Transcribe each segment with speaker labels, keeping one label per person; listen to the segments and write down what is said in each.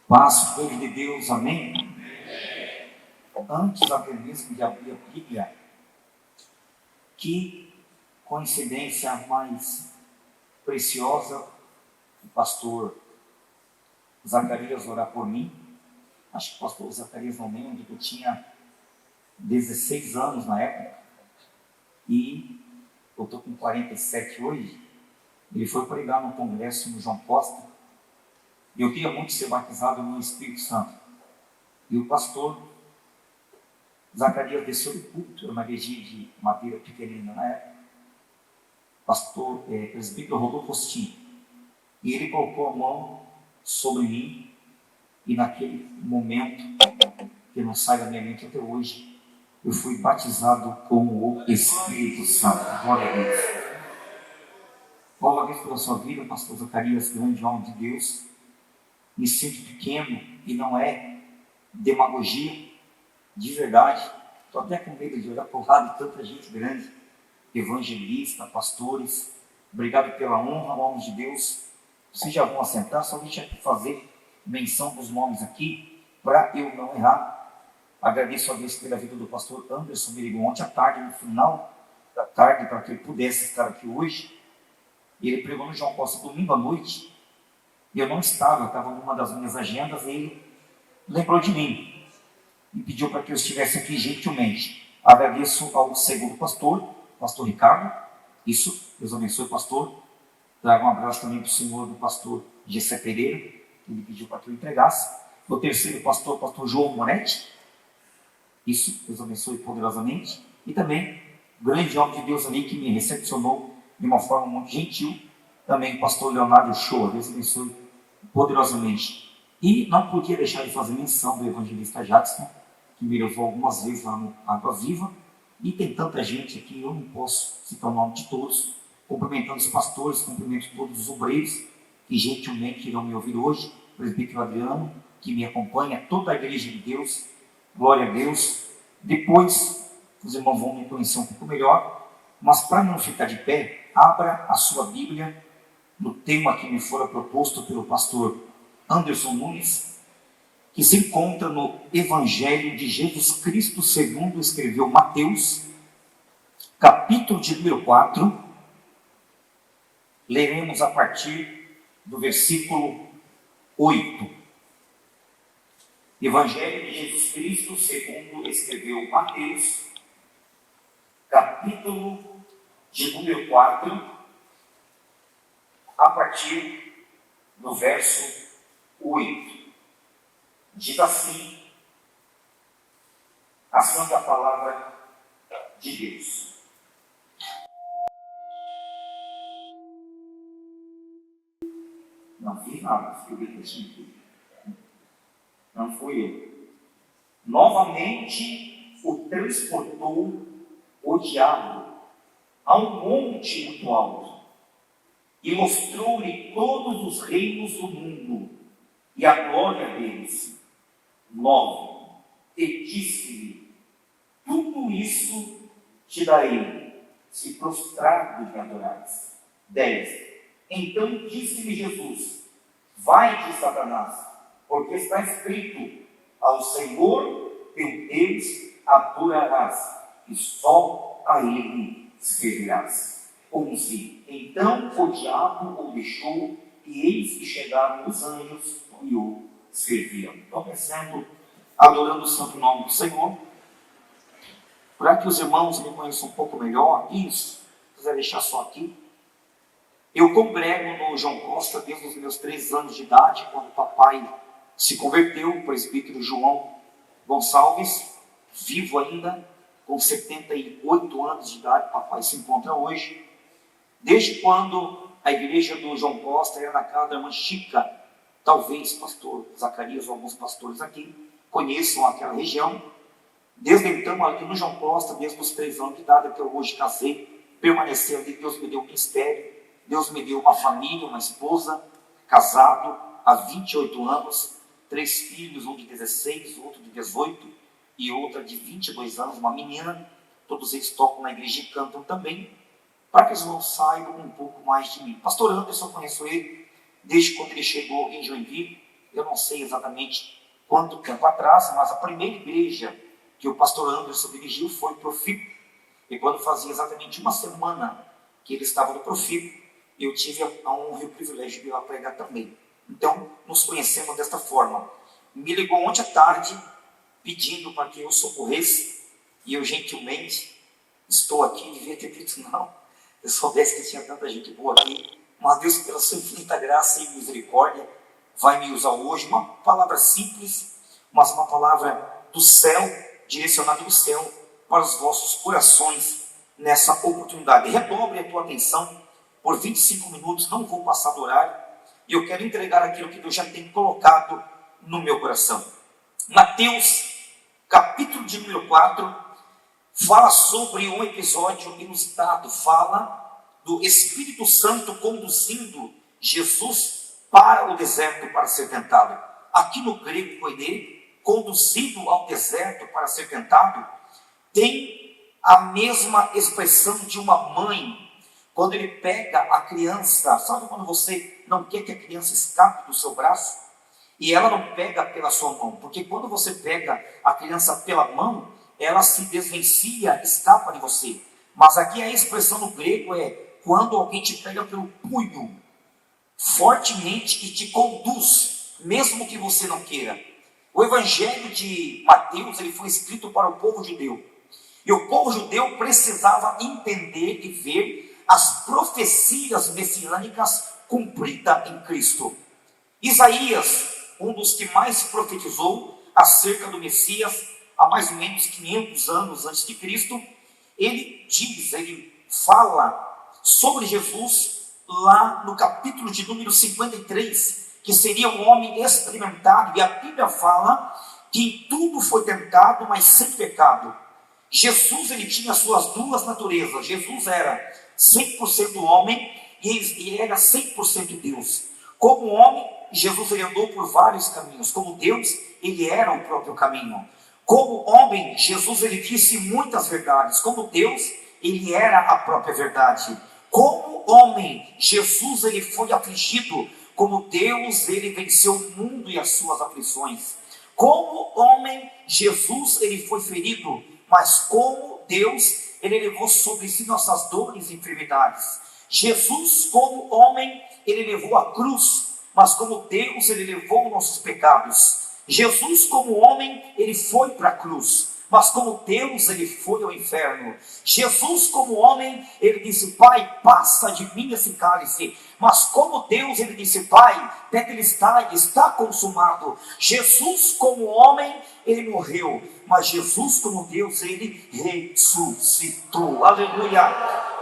Speaker 1: Paz, povo de Deus, amém? Antes até mesmo de abrir a Bíblia, que coincidência mais preciosa o pastor Zacarias orar por mim. Acho que o pastor Zacarias não lembra que eu tinha 16 anos na época e eu estou com 47 hoje. Ele foi pregar no congresso no João Costa e eu queria muito ser batizado no Espírito Santo. E o pastor Zacarias desceu do púlpito, era uma igreja de madeira pequenina na época, pastor presbítero Rodolfo Postinho, e ele colocou a mão sobre mim, e naquele momento, que não sai da minha mente até hoje, eu fui batizado com o Espírito Santo. Glória a Deus. Glória a Deus pela sua vida, pastor Zacarias, grande homem de Deus. Me sinto pequeno e não é demagogia, de verdade. Estou até com medo de olhar para o lado de tanta gente grande, evangelista, pastores. Obrigado pela honra, homens de Deus. Vocês já vão assentar, só deixa eu fazer menção dos nomes aqui, para eu não errar. Agradeço a Deus pela vida do pastor Anderson. Me ligou ontem à tarde, no final da tarde, para que ele pudesse estar aqui hoje. E ele pregou no João Costa domingo à noite. E eu não estava, eu estava numa das minhas agendas, e ele lembrou de mim e pediu para que eu estivesse aqui gentilmente. Agradeço ao segundo pastor Ricardo. Isso, Deus abençoe, pastor. Trago um abraço também para o senhor do pastor Gessé Pereira, que ele pediu para que eu entregasse. O terceiro pastor João Moretti. Isso, Deus abençoe poderosamente. E também o grande homem de Deus ali que me recepcionou de uma forma muito gentil. Também o pastor Leonardo Shoa, Deus abençoe poderosamente. E não podia deixar de fazer menção do evangelista Jackson, que me levou algumas vezes lá no Água Viva. E tem tanta gente aqui, eu não posso citar o nome de todos. Cumprimentando os pastores, cumprimento todos os obreiros que gentilmente irão me ouvir hoje. O presbítero Adriano, que me acompanha, toda a igreja de Deus. Glória a Deus. Depois, os irmãos vão me conhecer um pouco melhor. Mas para não ficar de pé, abra a sua Bíblia no tema que me fora proposto pelo pastor Anderson Nunes, que se encontra no Evangelho de Jesus Cristo segundo escreveu Mateus, capítulo de número 4. Leremos a partir do versículo 8. Evangelho de Jesus Cristo segundo escreveu Mateus, capítulo de número 4, a partir do verso 8. Diz assim a santa palavra de Deus. Não fiz nada, escrevi aqui. Não fui eu. Novamente o transportou o diabo a um monte muito alto e mostrou-lhe todos os reinos do mundo e a glória deles. 9. E disse-lhe: tudo isso te darei, se prostrado me adorares. 10. Então disse-lhe Jesus: vai-te, Satanás, porque está escrito: ao Senhor teu Deus adorarás, e só a Ele servirás. 11. Então o diabo o deixou, e eis que chegaram os anjos e o serviam. Estou pensando, adorando o santo nome do Senhor, para que os irmãos me conheçam um pouco melhor. Isso, se quiser deixar só aqui. Eu congrego no João Costa desde os meus 3 anos de idade, quando o papai se converteu, o presbítero João Gonçalves, vivo ainda, com 78 anos de idade, o papai se encontra hoje. Desde quando a igreja do João Costa era na casa da irmã Chica, talvez pastor Zacarias ou alguns pastores aqui conheçam aquela região. Desde então, ali no João Costa, desde os 3 anos de idade, até hoje casei, permaneci ali, Deus me deu um ministério, Deus me deu uma família, uma esposa, casado há 28 anos, 3 filhos, um de 16, outro de 18 e outra de 22 anos, uma menina. Todos eles tocam na igreja e cantam também, para que os irmãos saibam um pouco mais de mim. Pastor Anderson, eu conheço ele desde quando ele chegou em Joinville, eu não sei exatamente quanto tempo atrás, mas a primeira igreja que o pastor Anderson dirigiu foi o Profib. E quando fazia exatamente uma semana que ele estava no Profib, eu tive a honra e o privilégio de ir lá pregar também. Então, nos conhecemos desta forma. Me ligou ontem à tarde, pedindo para que eu socorresse, e eu gentilmente estou aqui, devia ter dito não, eu soubesse que tinha tanta gente boa aqui, mas Deus, pela sua infinita graça e misericórdia, vai me usar hoje, uma palavra simples, mas uma palavra do céu, direcionada do céu, para os vossos corações, nessa oportunidade. Redobre a tua atenção, por 25 minutos, não vou passar do horário, e eu quero entregar aquilo que Deus já tem colocado no meu coração. Mateus, capítulo de número 4, fala sobre um episódio inusitado, fala do Espírito Santo conduzindo Jesus para o deserto para ser tentado. Aqui no grego koine, conduzido ao deserto para ser tentado, tem a mesma expressão de uma mãe, quando ele pega a criança, sabe quando você não quer que a criança escape do seu braço? E ela não pega pela sua mão, porque quando você pega a criança pela mão, ela se desvencilha, escapa de você. Mas aqui a expressão no grego é quando alguém te pega pelo punho, fortemente, e te conduz, mesmo que você não queira. O evangelho de Mateus, ele foi escrito para o povo judeu. E o povo judeu precisava entender e ver as profecias messiânicas cumpridas em Cristo. Isaías, um dos que mais profetizou acerca do Messias, há mais ou menos 500 anos antes de Cristo, ele fala sobre Jesus lá no capítulo de número 53, que seria um homem experimentado, e a Bíblia fala que em tudo foi tentado, mas sem pecado. Jesus, ele tinha suas duas naturezas. Jesus era 100% homem e era 100% Deus. Como homem, Jesus ele andou por vários caminhos. Como Deus, ele era o próprio caminho. Como homem, Jesus ele disse muitas verdades. Como Deus, ele era a própria verdade. Como homem, Jesus ele foi afligido. Como Deus, ele venceu o mundo e as suas aflições. Como homem, Jesus ele foi ferido. Mas como Deus, ele levou sobre si nossas dores e enfermidades. Jesus, como homem, ele levou a cruz. Mas como Deus, ele levou nossos pecados. Jesus, como homem, ele foi para a cruz. Mas como Deus, ele foi ao inferno. Jesus, como homem, ele disse: Pai, passa de mim esse cálice. Mas como Deus, ele disse: Pai, está consumado. Jesus, como homem, ele morreu. Mas Jesus, como Deus, ele ressuscitou. Aleluia!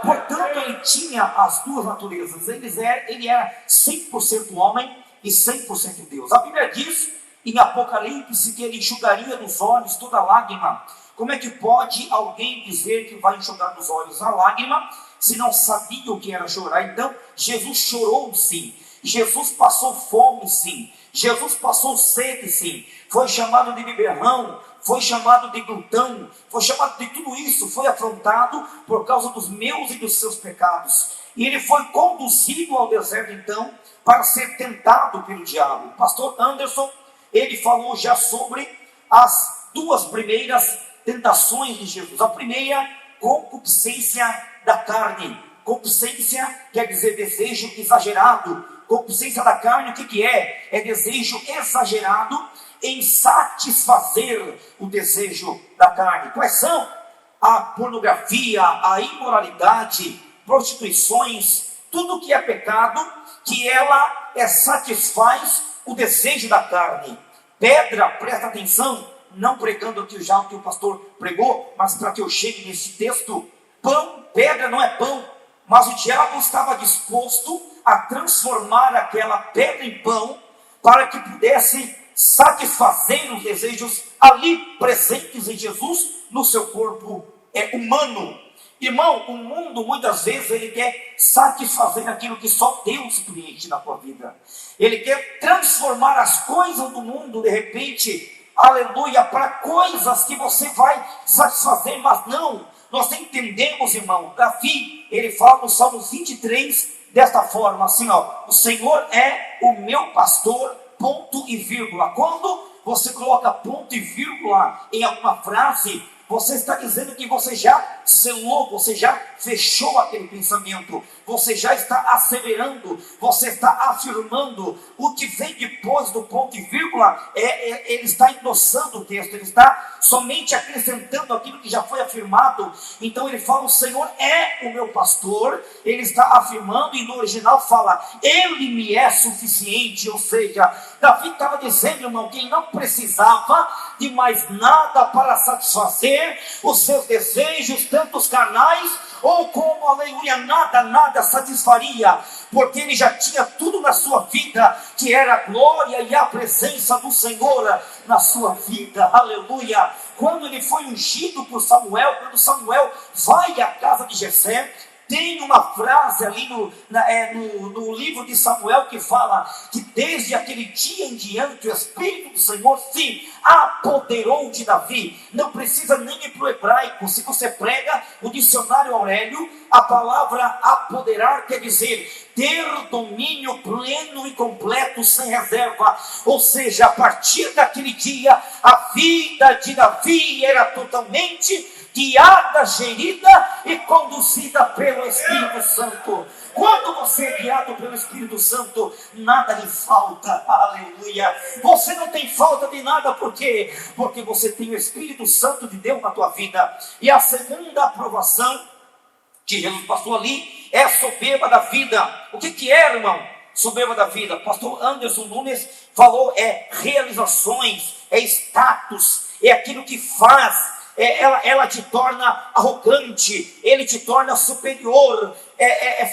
Speaker 1: Portanto, ele tinha as duas naturezas. Ele era 100% homem e 100% Deus. A Bíblia diz em Apocalipse que ele enxugaria dos olhos toda lágrima. Como é que pode alguém dizer que vai enxugar dos olhos a lágrima se não sabia o que era chorar? Então, Jesus chorou sim. Jesus passou fome sim. Jesus passou sede sim. Foi chamado de beberrão, foi chamado de glutão, foi chamado de tudo isso, foi afrontado por causa dos meus e dos seus pecados. E ele foi conduzido ao deserto então para ser tentado pelo diabo. O pastor Anderson, ele falou já sobre as duas primeiras tentações de Jesus. A primeira, concupiscência da carne. Concupiscência quer dizer desejo exagerado. Concupiscência da carne, o que é? É desejo exagerado em satisfazer o desejo da carne. Quais são? A pornografia, a imoralidade, prostituições, tudo que é pecado, que ela satisfaz o desejo da carne. Pedra, presta atenção, não pregando aqui já o que o pastor pregou, mas para que eu chegue nesse texto, pão, pedra não é pão, mas o diabo estava disposto a transformar aquela pedra em pão, para que pudesse satisfazer os desejos ali presentes em Jesus, no seu corpo humano. Irmão, o mundo muitas vezes ele quer satisfazer aquilo que só Deus preenche na tua vida. Ele quer transformar as coisas do mundo de repente, aleluia, para coisas que você vai satisfazer, mas não. Nós entendemos, irmão, Davi, ele fala no Salmo 23 desta forma, assim, ó: o Senhor é o meu pastor ponto e vírgula. Quando você coloca ponto e vírgula em alguma frase, você está dizendo que você já selou, você já fechou aquele pensamento, você já está asseverando, você está afirmando. O que vem depois do ponto e vírgula, ele está endossando o texto, ele está somente acrescentando aquilo que já foi afirmado. Então ele fala, o Senhor é o meu pastor, ele está afirmando, e no original fala, ele me é suficiente. Ou seja, Davi estava dizendo, irmão, que ele não precisava de mais nada para satisfazer os seus desejos, tanto os carnais, ou como, aleluia, nada satisfaria, porque ele já tinha tudo na sua vida, que era a glória e a presença do Senhor na sua vida, aleluia. Quando ele foi ungido por Samuel, quando Samuel vai à casa de Jessé, tem uma frase ali no livro de Samuel que fala que desde aquele dia em diante o Espírito do Senhor se apoderou de Davi. Não precisa nem ir para o hebraico. Se você prega o dicionário Aurélio, a palavra apoderar quer dizer ter domínio pleno e completo, sem reserva. Ou seja, a partir daquele dia a vida de Davi era totalmente guiada, gerida e conduzida pelo Espírito Santo. Quando você é guiado pelo Espírito Santo, nada lhe falta, aleluia. Você não tem falta de nada, por quê? Porque você tem o Espírito Santo de Deus na tua vida. E a segunda aprovação que Jesus passou ali é soberba da vida. O que é, irmão? Soberba da vida. Pastor Anderson Nunes falou, é realizações, é status, é aquilo que faz. Ela te torna arrogante, ele te torna superior,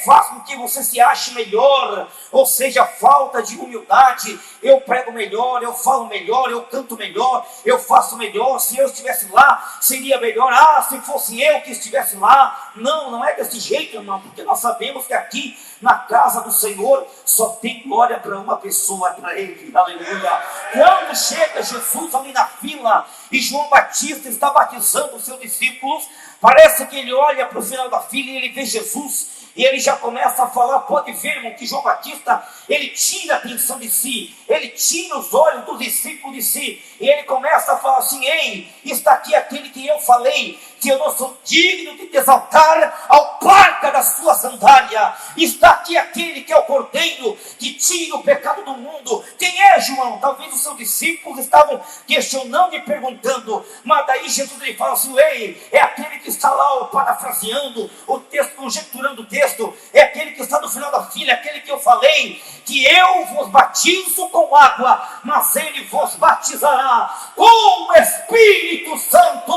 Speaker 1: faz com que você se ache melhor, ou seja, falta de humildade. Eu prego melhor, eu falo melhor, eu canto melhor, eu faço melhor. Se eu estivesse lá, seria melhor. Se fosse eu que estivesse lá. Não é desse jeito, irmão, porque nós sabemos que aqui na casa do Senhor só tem glória para uma pessoa, para Ele, aleluia. Quando chega Jesus ali na fila e João Batista está batizando os seus discípulos, parece que ele olha para o final da fila e ele vê Jesus, e ele já começa a falar. Pode ver, irmão, que João Batista, ele tira a atenção de si, ele tira os olhos dos discípulos de si, e ele começa a falar assim: ei, está aqui aquele que eu falei, que eu não sou digno de te exaltar ao parca da sua sandália. Está aqui aquele que é o Cordeiro que tira o pecado do mundo. Quem é, João? Talvez os seus discípulos estavam questionando e perguntando, mas daí Jesus ele fala assim: ei, é aquele que está lá, parafraseando o texto, conjecturando o texto, é aquele que está no final da fila, é aquele que eu falei, que eu vos batizo com água, mas ele vos batizará com o Espírito Santo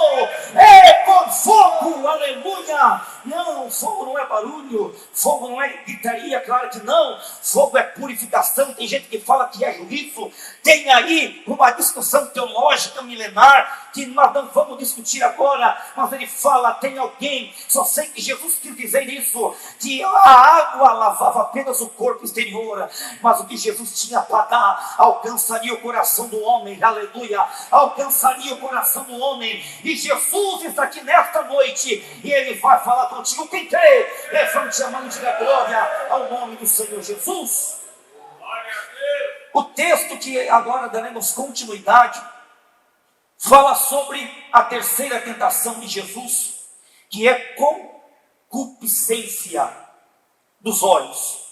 Speaker 1: e com fogo, aleluia. Não, fogo não é barulho, fogo não é gritaria, claro que não. Fogo é purificação. Tem gente que fala que é juízo. Tem aí uma discussão teológica milenar que nós não vamos discutir agora, mas ele fala, tem alguém, só sei que Jesus quis dizer isso, que a água lavava apenas o corpo exterior, mas o que Jesus tinha para dar alcançaria o coração do homem, aleluia, alcançaria o coração do homem. E Jesus está aqui nesta noite e ele vai falar contigo. Quem crê, levante a mão e diga glória ao nome do Senhor Jesus. O texto que agora daremos continuidade fala sobre a terceira tentação de Jesus, que é concupiscência dos olhos.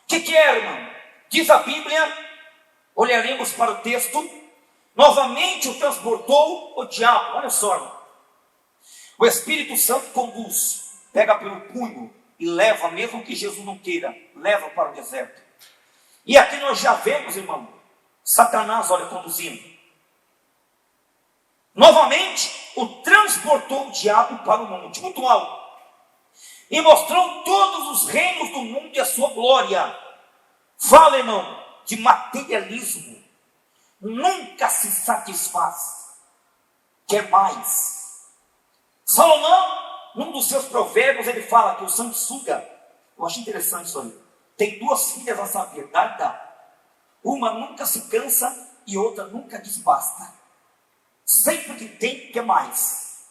Speaker 1: O que é, irmão? Diz a Bíblia, olharemos para o texto, novamente o transportou o diabo. Olha só, irmão. O Espírito Santo conduz, pega pelo punho e leva, mesmo que Jesus não queira, leva para o deserto. E aqui nós já vemos, irmão, Satanás, olha, conduzindo. Novamente, o transportou o diabo para o monte muito alto e mostrou todos os reinos do mundo e a sua glória. Fala, irmão, de materialismo. Nunca se satisfaz, quer mais. Salomão, num dos seus provérbios, ele fala que o sanguessuga, eu acho interessante isso aí, tem duas filhas a saber, dá. Uma nunca se cansa e outra nunca diz basta. Sempre que tem, quer mais.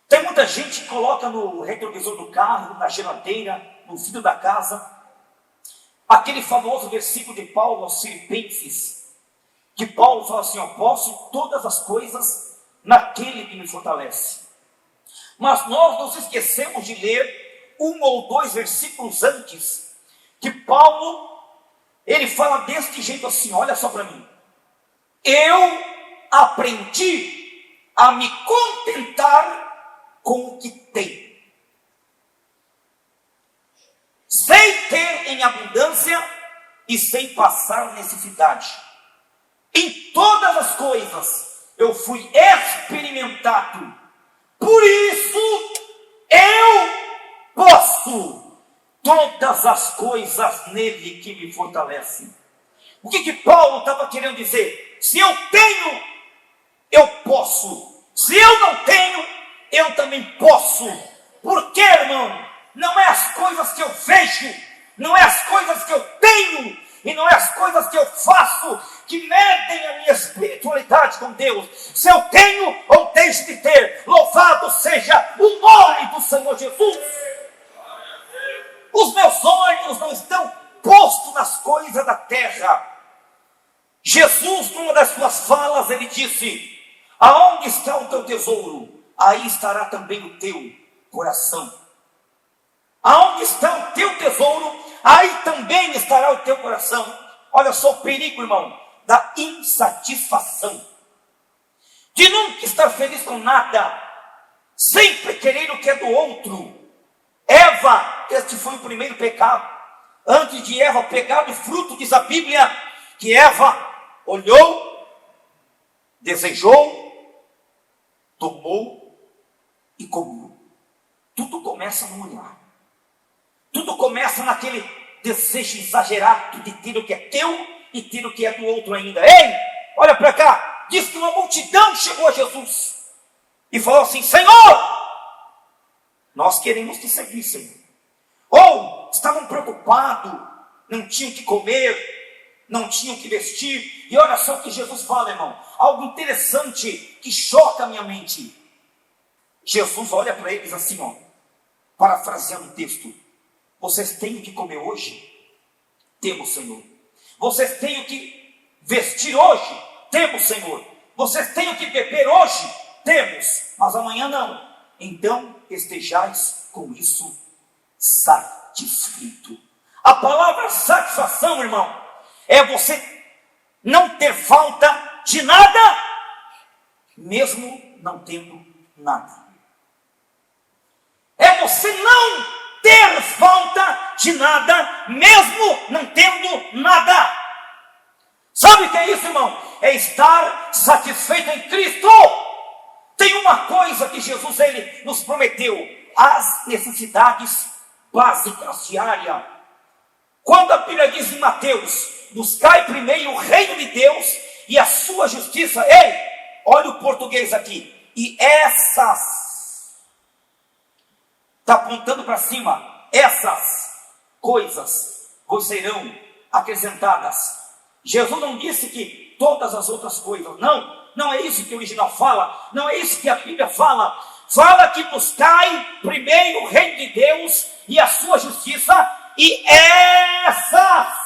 Speaker 1: Tem muita gente que coloca no retrovisor do carro, na geladeira, no vidro da casa, aquele famoso versículo de Paulo aos Filipenses, que Paulo fala assim: eu posso todas as coisas naquele que me fortalece. Mas nós nos esquecemos de ler um ou dois versículos antes, que Paulo, ele fala deste jeito assim, olha só para mim: eu aprendi a me contentar com o que tenho. Sei ter em abundância e sei passar necessidade. Em todas as coisas eu fui experimentado. Por isso eu posso todas as coisas nele que me fortalecem. O que Paulo estava querendo dizer? Se eu tenho, eu posso. Se eu não tenho, eu também posso. Por quê, irmão? Não é as coisas que eu vejo, não é as coisas que eu tenho, e não é as coisas que eu faço que medem a minha espiritualidade com Deus. Se eu tenho ou deixo de ter, louvado seja o nome do Senhor Jesus. Os meus olhos não estão postos nas coisas da terra. Jesus, numa das suas falas, ele disse: aonde está o teu tesouro, aí estará também o teu coração. Aonde está o teu tesouro, aí também estará o teu coração. Olha só o perigo, irmão, da insatisfação, de nunca estar feliz com nada, sempre querer o que é do outro. Eva, este foi o primeiro pecado. Antes de Eva pegar do fruto, diz a Bíblia, que Eva olhou, desejou, tomou e comeu. Tudo começa no olhar. Tudo começa naquele desejo exagerado de ter o que é teu e ter o que é do outro ainda. Ei, olha para cá. Diz que uma multidão chegou a Jesus e falou assim: Senhor, nós queremos te seguir, Senhor. Ou estavam preocupados, não tinham que comer, não tinham que vestir. E olha só o que Jesus fala, irmão. Algo interessante que choca a minha mente. Jesus olha para eles assim, ó, parafraseando o texto: vocês têm o que comer hoje? Temos, Senhor. Vocês têm o que vestir hoje? Temos, Senhor. Vocês têm o que beber hoje? Temos, mas amanhã não. Então estejais com isso satisfeito. A palavra satisfação, irmão, é você não ter falta de nada, mesmo não tendo nada. É você não ter falta de nada, mesmo não tendo nada. Sabe o que é isso, irmão? É estar satisfeito em Cristo. Tem uma coisa que Jesus ele nos prometeu: as necessidades básicas diárias. Quando a Bíblia diz em Mateus: buscai primeiro o reino de Deus e a sua justiça. Ei, olha o português aqui. E essas, está apontando para cima, essas coisas vos serão acrescentadas. Jesus não disse que todas as outras coisas, não é isso que o original fala, não é isso que a Bíblia fala. Fala que buscai primeiro o reino de Deus e a sua justiça, e essas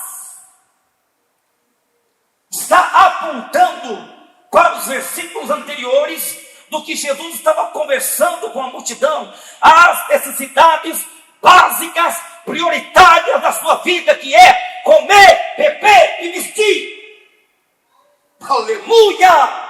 Speaker 1: está apontando para os versículos anteriores do que Jesus estava conversando com a multidão, as necessidades básicas, prioritárias da sua vida, que é comer, beber e vestir. Aleluia!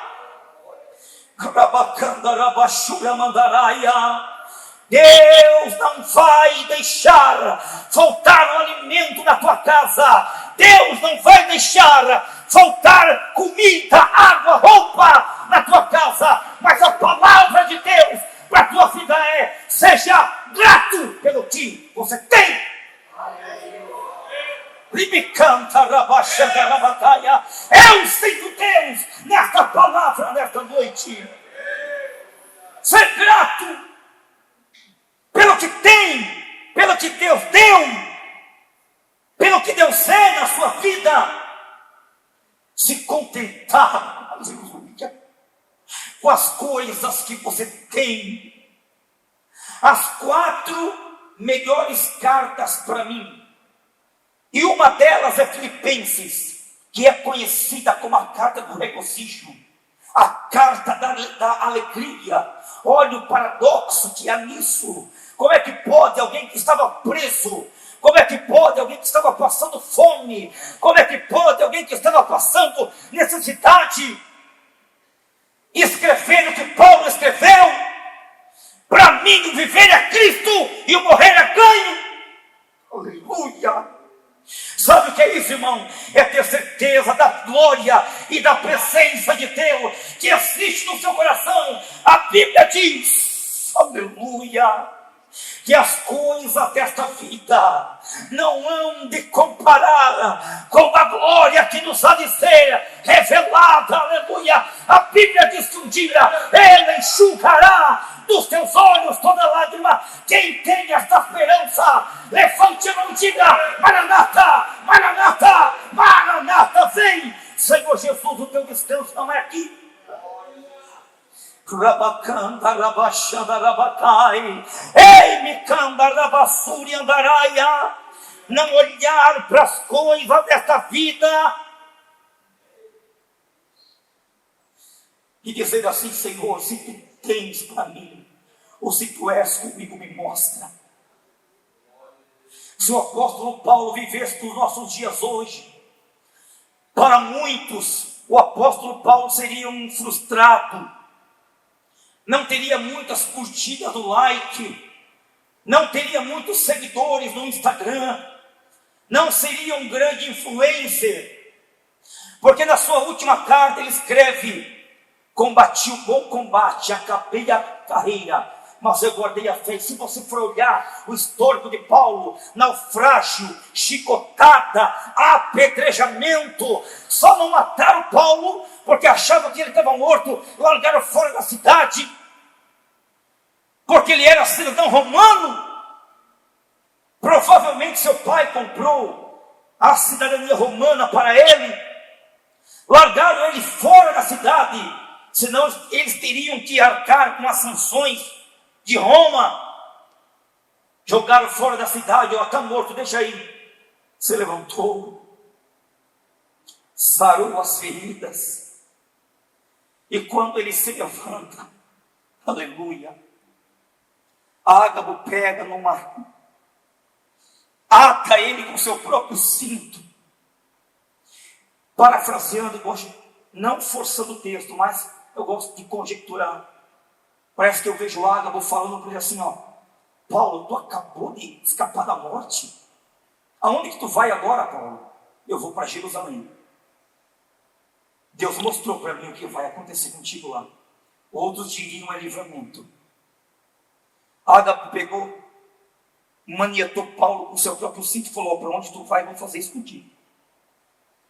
Speaker 1: Deus não vai deixar faltar o alimento na tua casa. Deus não vai deixar faltar comida, água, roupa na tua casa. Mas a palavra de Deus para a tua vida é: seja grato pelo que você tem. Eu sinto Deus nesta palavra, nesta noite. Ser grato pelo que tem, pelo que Deus deu, pelo que Deus é na sua vida. Se contentar, aleluia, com as coisas que você tem. As 4 melhores cartas para mim E uma delas é Filipenses, que é conhecida como a carta do regozijo, a carta da alegria. Olha o paradoxo que há nisso. Como é que pode alguém que estava preso, como é que pode alguém que estava passando fome, como é que pode alguém que estava passando necessidade, escrever o que Paulo escreveu? Para mim o viver é Cristo e o morrer é ganho. Aleluia! Sabe o que é isso, irmão? É ter certeza da glória e da presença de Deus que existe no seu coração. A Bíblia diz, aleluia, que as coisas desta vida não hão de comparar com a glória que nos há de ser revelada, aleluia. A Bíblia diz que um dia Ele enxugará dos teus olhos toda lágrima. Quem tem esta esperança, levante a mão e diga: Maranata, Maranata, Maranata, vem, Senhor Jesus, o teu descanso não é aqui. Rabacanda, rabaxanda, rabatai, ei, micanda, rabassuri, andaraia. Não olhar para as coisas desta vida e dizer assim: Senhor, se tu tens para mim, ou se tu és comigo, me mostra. Se o apóstolo Paulo vivesse os nossos dias hoje, para muitos o apóstolo Paulo seria um frustrado, não teria muitas curtidas do like, não teria muitos seguidores no Instagram, não seria um grande influencer, porque na sua última carta ele escreve: combati o bom combate, acabei a carreira, mas eu guardei a fé. E se você for olhar o histórico de Paulo, naufrágio, chicotada, apedrejamento, só não mataram Paulo porque achavam que ele estava morto, largaram fora da cidade, porque ele era cidadão romano. Provavelmente seu pai comprou a cidadania romana para ele, largaram ele fora da cidade, senão eles teriam que arcar com as sanções de Roma. Jogaram fora da cidade: ó, está morto, deixa aí. Se levantou, sarou as feridas, e quando ele se levanta, aleluia, Ágabo pega ata ele com seu próprio cinto. Parafraseando, não forçando o texto, mas eu gosto de conjecturar. Parece que eu vejo Ágabo falando para ele assim: ó, Paulo, tu acabou de escapar da morte. Aonde que tu vai agora, Paulo? Eu vou para Jerusalém. Deus mostrou para mim o que vai acontecer contigo lá. Outros diriam: é livramento. Ágabo pegou, maniatou Paulo com seu próprio cinto e falou: para onde tu vai, vou fazer isso contigo.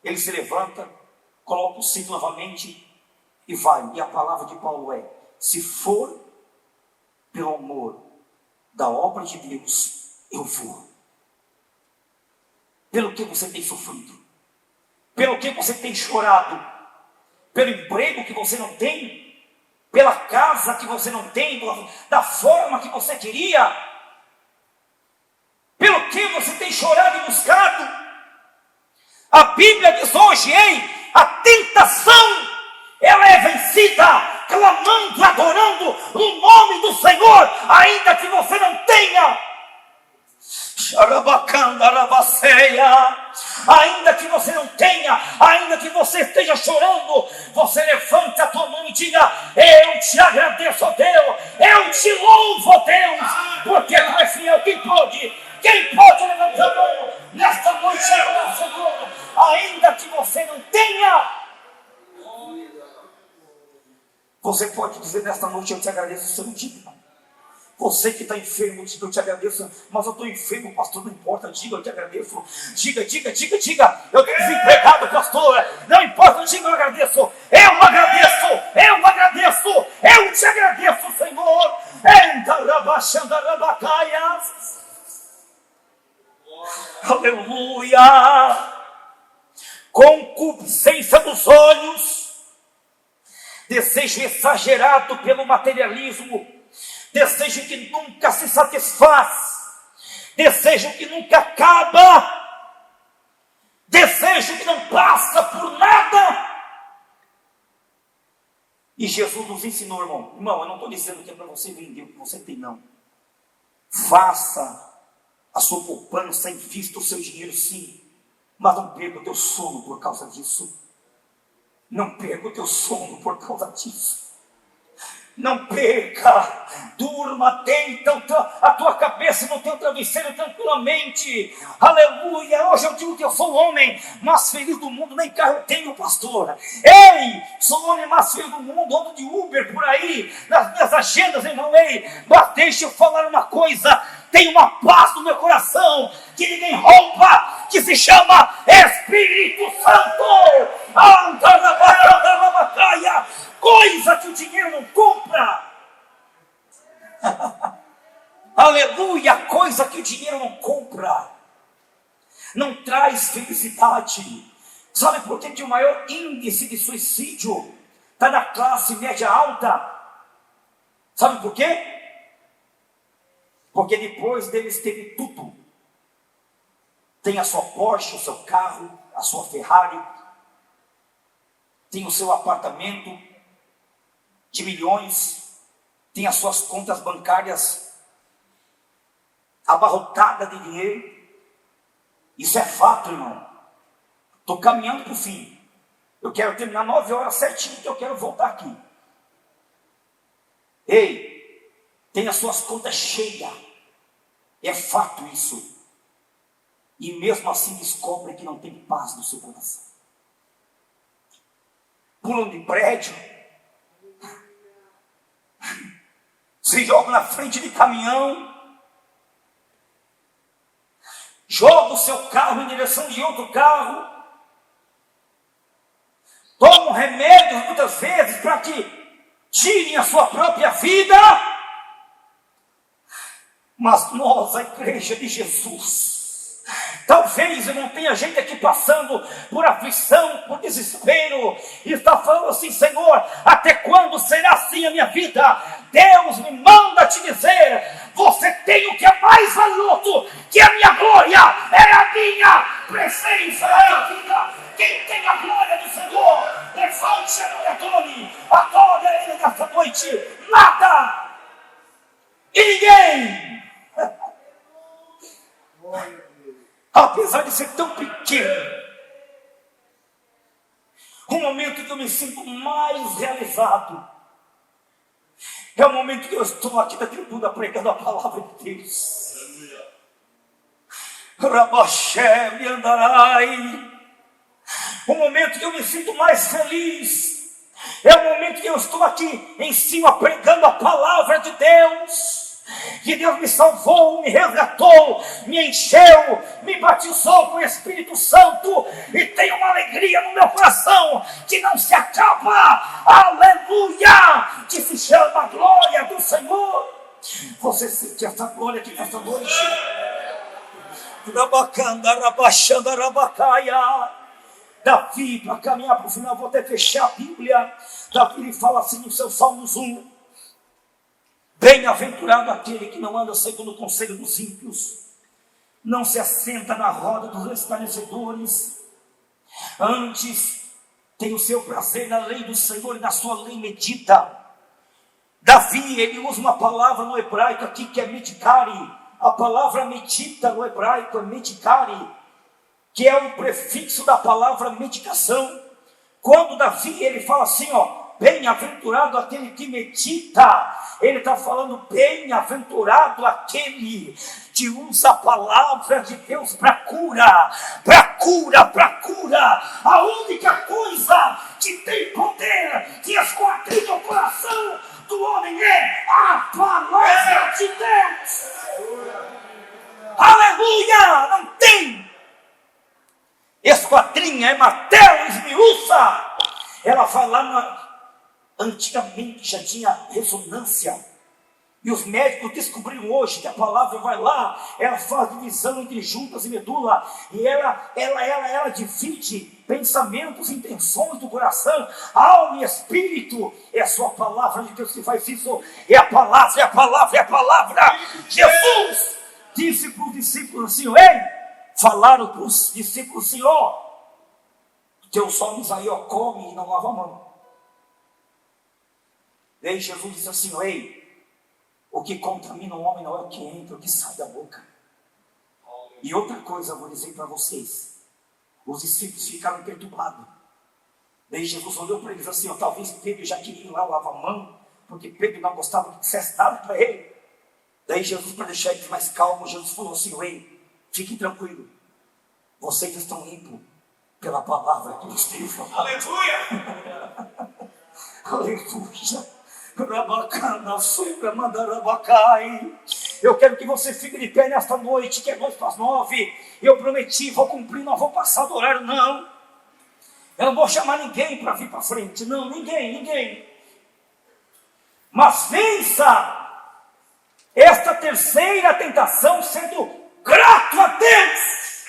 Speaker 1: Ele se levanta, coloca o cinto novamente e vai. E a palavra de Paulo é: se for pelo amor da obra de Deus, eu vou. Pelo que você tem sofrido, pelo que você tem chorado, pelo emprego que você não tem, pela casa que você não tem, da forma que você queria, pelo que você tem chorado e buscado. A Bíblia diz hoje: ei, a tentação, ela é vencida clamando, adorando o nome do Senhor, ainda que você não tenha. Ainda que você não tenha, ainda que você esteja chorando, você levanta a tua mão e diga: eu te agradeço, ó Deus, eu te louvo, ó Deus, porque tu és fiel. Quem pode levantar a mão nesta noite, Senhor, ainda que você não tenha? Você pode dizer nesta noite: eu te agradeço, Senhor, diga. Você que está enfermo, diga: eu te agradeço. Mas eu estou enfermo, pastor, não importa, diga: eu te agradeço. Diga, eu estou desempregado, pastor, não importa, diga: eu agradeço. Eu agradeço, eu te agradeço, Senhor. Aleluia. Concupiscência dos olhos, desejo exagerado pelo materialismo, desejo que nunca se satisfaz, desejo que nunca acaba. não passa por nada. E Jesus nos ensinou, irmão. Irmão, eu não estou dizendo que é para você vender o que você tem, não. Faça a sua poupança, invista o seu dinheiro, sim. Mas não perca o teu sono por causa disso. Não perca o teu sono por causa disso. Não perca, durma, deita a tua cabeça no teu travesseiro tranquilamente. Aleluia, hoje eu digo que eu sou o homem mais feliz do mundo, nem carro eu tenho, pastor. Ei, sou o homem mais feliz do mundo, ando de Uber por aí, nas minhas agendas, irmão. Ei, mas deixa eu falar uma coisa, tem uma paz no meu coração, que ninguém rouba, que se chama Espírito Santo. Coisa que o dinheiro não compra. Aleluia, coisa que o dinheiro não compra. Não traz felicidade. Sabe por que o maior índice de suicídio está na classe média alta? Sabe por quê? Porque depois deles terem tudo, tem a sua Porsche, o seu carro, a sua Ferrari, tem o seu apartamento de milhões, tem as suas contas bancárias abarrotadas de dinheiro. Isso é fato, irmão. Estou caminhando para o fim. Eu quero terminar 9 horas certinho, que eu quero voltar aqui. Ei, tem as suas contas cheias. É fato isso. E mesmo assim descobre que não tem paz no seu coração. Pulam de prédio, se jogam na frente de caminhão, joga o seu carro em direção de outro carro, tomam remédios muitas vezes para que tirem a sua própria vida. Mas nós, a igreja de Jesus, talvez eu não tenha gente aqui passando por aflição, por desespero, e está falando assim: Senhor, até quando será assim a minha vida? Deus me manda te dizer: você tem o que é mais valioso, que a minha glória, é a minha presença na vida. Quem tem a glória do Senhor, levante a glória, adore a Ele nesta noite. Nada e ninguém, apesar de ser tão pequeno, o momento que eu me sinto mais realizado é o momento que eu estou aqui da tribuna pregando a palavra de Deus. Rabaxé, me andarai. O momento que eu me sinto mais feliz é o momento que eu estou aqui em cima pregando a palavra de Deus. Que Deus me salvou, me resgatou, me encheu, me batizou com o Espírito Santo, e tem uma alegria no meu coração que não se acaba, aleluia, que se chama a glória do Senhor. Você sente essa glória aqui nessa noite? Rabacanda, rabaxanda, rabacaia. Davi, para caminhar para o final, vou até fechar a Bíblia. Davi ele fala assim no seu Salmos 1: bem-aventurado aquele que não anda segundo o conselho dos ímpios, não se assenta na roda dos escarnecedores, antes tem o seu prazer na lei do Senhor e na sua lei medita. Davi, ele usa uma palavra no hebraico aqui que é medicare. A palavra medita no hebraico é medicare, que é um prefixo da palavra medicação. Quando Davi ele fala assim, bem-aventurado aquele que medita, ele está falando bem-aventurado aquele que usa a palavra de Deus para cura. A única coisa que tem poder, que esquadrinha o coração do homem, é a palavra de Deus. Aleluia! Não tem esquadrinha, é martelo, esmiuça. Ela vai lá antigamente já tinha ressonância, e os médicos descobriram hoje que a palavra vai lá, ela faz divisão entre juntas e medula, e ela divide pensamentos, intenções do coração, alma e espírito. É a sua palavra de Deus que faz isso. É a palavra. Jesus disse para os discípulos assim, falaram para os discípulos assim, Teus homens aí, ó, comem e não lavam a mão. Daí Jesus disse assim: ei, o que contamina o homem não é o que entra, o que sai da boca. E outra coisa eu vou dizer para vocês: os discípulos ficaram perturbados. Daí Jesus olhou para eles assim: ó, talvez Pedro já queria ir lá lavar a mão, porque Pedro não gostava que dissesse nada para ele. Daí Jesus, para deixar eles mais calmos, Jesus falou assim: ei, fiquem tranquilos, vocês estão limpos pela palavra que eles têm falado.
Speaker 2: Aleluia!
Speaker 1: Aleluia! Eu quero que você fique de pé nesta noite, que é 8:09. Eu prometi, vou cumprir, não vou passar do horário, não. Eu não vou chamar ninguém para vir para frente, não, ninguém. Mas vença esta terceira tentação sendo grato a Deus.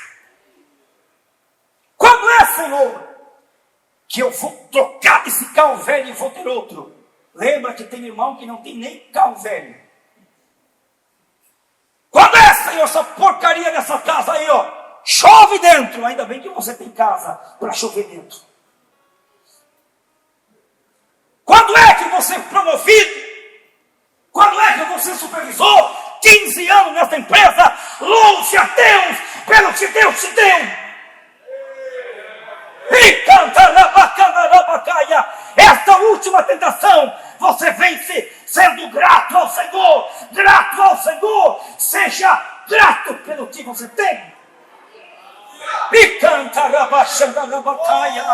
Speaker 1: Quando é, Senhor, que eu vou trocar esse carro velho e vou ter outro? Lembra que tem irmão que não tem nem carro velho. Quando é, Senhor, essa porcaria dessa casa aí, ó, chove dentro? Ainda bem que você tem casa para chover dentro. Quando é que você é promovido? Quando é que você supervisou 15 anos nessa empresa? Louve a Deus pelo que Deus te deu. E canta na bacaia. Esta última tentação você vence sendo grato ao Senhor. Grato ao Senhor. Seja grato pelo que você tem. E canta na bacaia.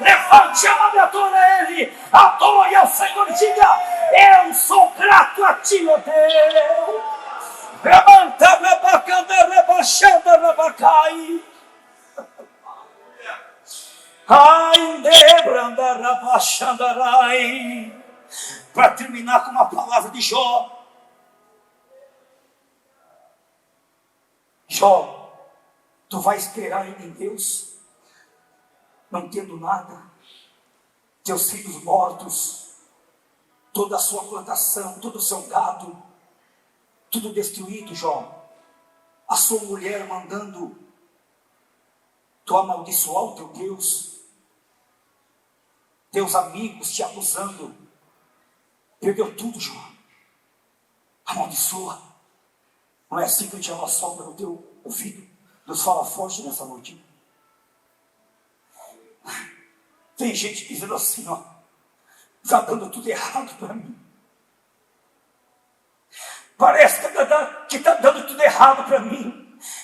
Speaker 1: Levante a mão e adore a Ele. Adore ao Senhor e diga: eu sou grato a Ti, ó Deus. Levanta na bacana, rebaixando na bacai. Ai, debranda, rabaixandarai. Para terminar com uma palavra de Jó. Jó, tu vai esperar ainda em Deus? Não entendo nada. Teus filhos mortos, toda a sua plantação, todo o seu gado, tudo destruído, Jó. A sua mulher mandando tu amaldiçoar o teu Deus. Teus amigos te acusando. Perdeu tudo, Jó. Amaldiçoa. Não é assim que o diabo assopra no teu ouvido? Deus fala forte nessa noite. Tem gente dizendo assim, ó, está dando tudo errado para mim. Parece que está dando tudo errado para mim.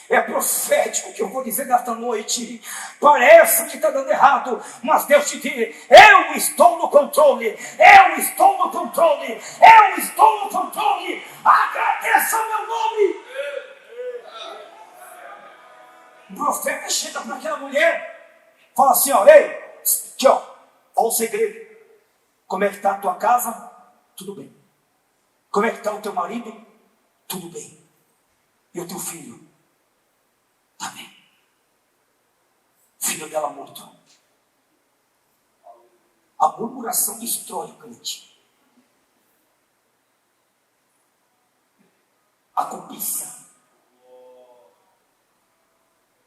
Speaker 1: É profético que eu vou dizer nesta noite. Parece que está dando errado, mas Deus te diz: eu estou no controle. Eu estou no controle. Eu estou no controle. Agradeça o meu nome. O profeta chega para aquela mulher, fala assim: ó, ei, aqui, ó, olha o segredo. Como é que está a tua casa? Tudo bem. Como é que está o teu marido? Tudo bem. E o teu filho? Está bem. Filho dela morto. A murmuração destrói o crente. A cobiça.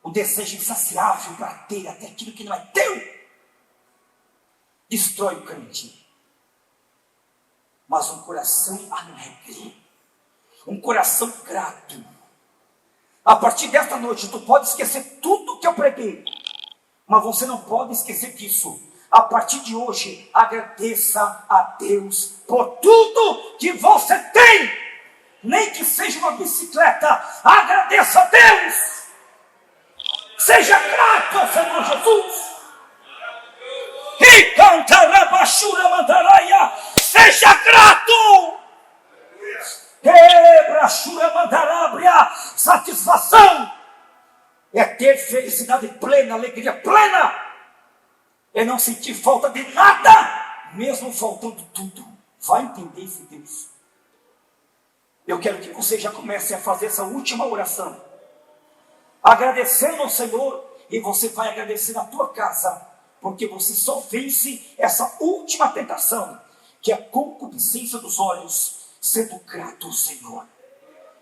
Speaker 1: O desejo insaciável para ter até aquilo que não é teu. Destrói o crente. Mas um coração alegre. Um coração grato. A partir desta noite, tu pode esquecer tudo que eu preguei. Mas você não pode esquecer disso. A partir de hoje, agradeça a Deus por tudo que você tem. Nem que seja uma bicicleta, agradeça a Deus. Seja grato ao Senhor Jesus. E cantará baixura mandaraia. Seja grato. Brachura mandarabria. Satisfação é ter felicidade plena, alegria plena. É não sentir falta de nada, mesmo faltando tudo. Vai entender isso, Deus. Eu quero que você já comece a fazer essa última oração, agradecendo ao Senhor, e você vai agradecer na tua casa, porque você só vence essa última tentação, que é a concupiscência dos olhos, sendo grato ao Senhor.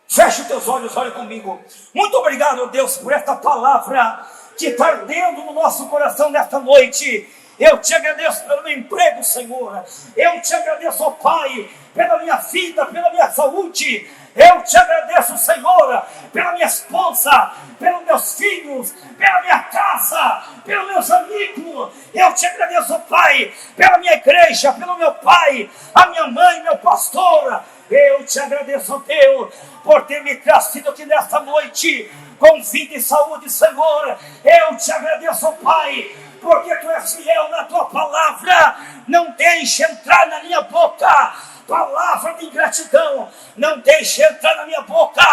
Speaker 1: Feche os teus olhos, olha comigo. Muito obrigado, Deus, por esta palavra. de estar dentro do nosso coração nesta noite. Eu te agradeço pelo meu emprego, Senhor. Eu te agradeço, ó Pai, pela minha vida, pela minha saúde. Eu te agradeço, Senhor, pela minha esposa, pelos meus filhos, pela minha casa, pelos meus amigos. Eu te agradeço, ó Pai, pela minha igreja, pelo meu pai, a minha mãe, meu pastor. Eu te agradeço, ó Deus, por ter me trazido aqui nesta noite com vida e saúde, Senhor. Eu te agradeço, ó Pai, porque tu és fiel na tua palavra. Não deixe entrar na minha boca palavra de ingratidão, não deixe entrar na minha boca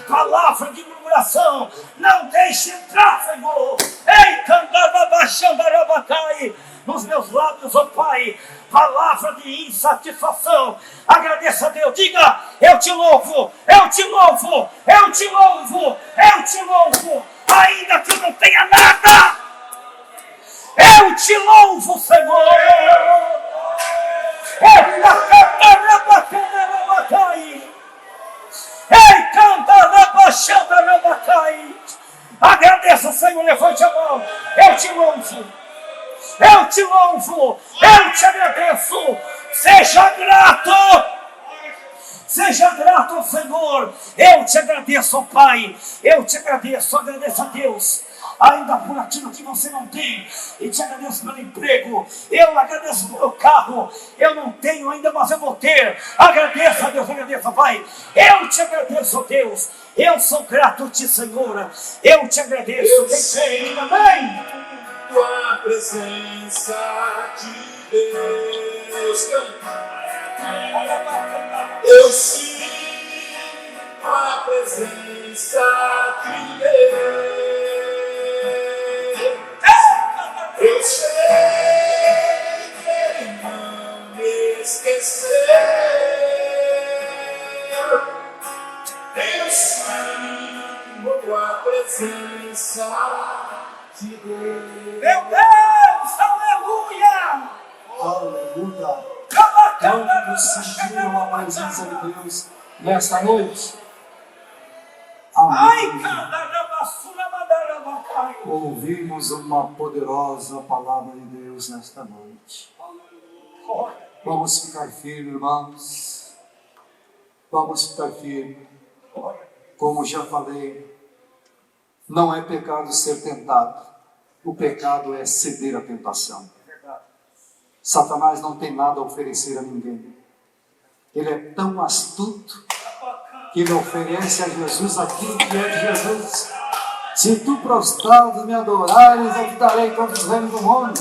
Speaker 1: palavra de murmuração, não deixe entrar, Senhor. Ei, candarabachandarabacai, nos meus lábios, ó Pai, palavra de insatisfação. Agradeça a Deus, diga: eu te louvo, eu te louvo, eu te louvo, eu te louvo, ainda que eu não tenha nada. Eu te louvo, Senhor. Ei, agradeça, Senhor, levante a mão. Eu te louvo, eu te louvo, eu te agradeço. Seja grato ao Senhor. Eu te agradeço, ó Pai, eu te agradeço, agradeço a Deus ainda por aquilo que você não tem, e te agradeço pelo emprego, eu agradeço pelo carro, eu não tenho ainda, mas eu vou ter. Agradeço a Deus, agradeço, Pai, eu te agradeço, Deus, eu sou grato a Ti, Senhor, eu te agradeço.
Speaker 2: Eu sei, amém, tua presença de Deus. Eu sinto a presença de Deus. Eu sei que Ele não me esqueceu. Eu sinto a presença de Deus.
Speaker 1: Meu Deus, aleluia!
Speaker 3: Aleluia! Quantos sentiram a presença de Deus nesta noite?
Speaker 1: Ai,
Speaker 3: Amém.
Speaker 1: candarabasura mandarabacai.
Speaker 3: Ouvimos uma poderosa palavra de Deus nesta noite. Vamos ficar firmes, irmãos. Vamos ficar firmes. Como já falei, não é pecado ser tentado. O pecado é ceder à tentação. Satanás não tem nada a oferecer a ninguém. Ele é tão astuto que ele oferece a Jesus aquilo que é de Jesus. Se tu prostrado me adorares, eu te darei todos os reinos do mundo.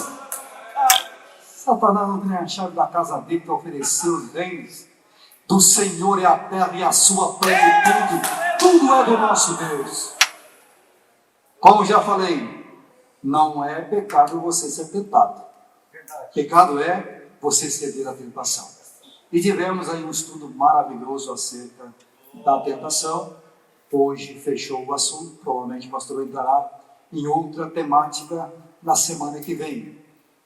Speaker 3: Satanás não tem a chave da casa dele para oferecer os reinos. Do Senhor é a terra e a sua plenitude. Tudo é do nosso Deus. Como já falei, não é pecado você ser tentado. Pecado é você ceder à tentação. E tivemos aí um estudo maravilhoso acerca da tentação. Hoje fechou o assunto, provavelmente o pastor entrará em outra temática na semana que vem.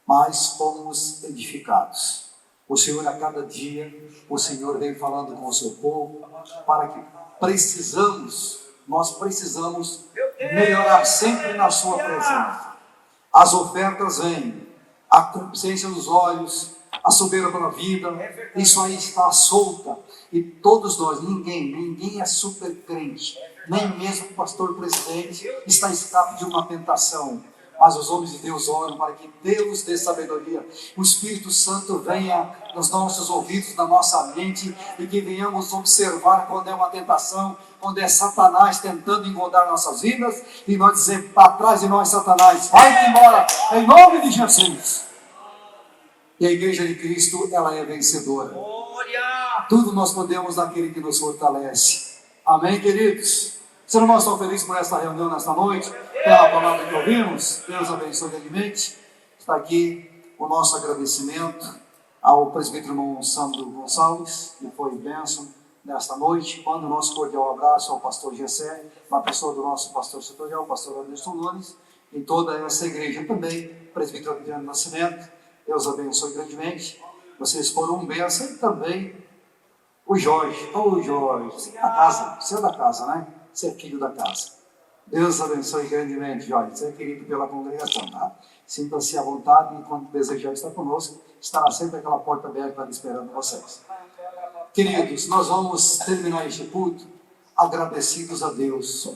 Speaker 3: Mas fomos edificados. O Senhor, a cada dia, o Senhor vem falando com o seu povo, para que nós precisamos melhorar sempre na sua presença. As ofertas vêm, a consciência dos olhos, a soberba pela vida, isso aí está solta. E todos nós, ninguém é super crente, nem mesmo o pastor presidente está escape de uma tentação. Mas os homens de Deus oram para que Deus dê sabedoria, o Espírito Santo venha nos nossos ouvidos, na nossa mente, e que venhamos observar quando é uma tentação, quando é Satanás tentando engodar nossas vidas, e nós dizer: para trás de nós, Satanás, vai embora, em nome de Jesus. E a igreja de Cristo, ela é vencedora. Tudo nós podemos naquele que nos fortalece. Amém, queridos? Vocês não estão felizes por esta reunião nesta noite? Pela palavra que ouvimos? Deus abençoe grandemente. Está aqui o nosso agradecimento ao presbítero irmão Sandro Gonçalves, que foi bênção nesta noite. Mando o nosso cordial abraço ao pastor Gessé, na pessoa do nosso pastor setorial, o pastor Anderson Nunes, e toda essa igreja também, presbítero Adriano Nascimento. Deus abençoe grandemente. Vocês foram um bênção, e também o Jorge. Ô Jorge, você é da casa, né? Você é filho da casa. Deus abençoe grandemente, Jorge. Você é querido pela congregação, tá? Sinta-se à vontade e quando desejar estar conosco, estará sempre aquela porta aberta ali esperando vocês. Queridos, nós vamos terminar este culto agradecidos a Deus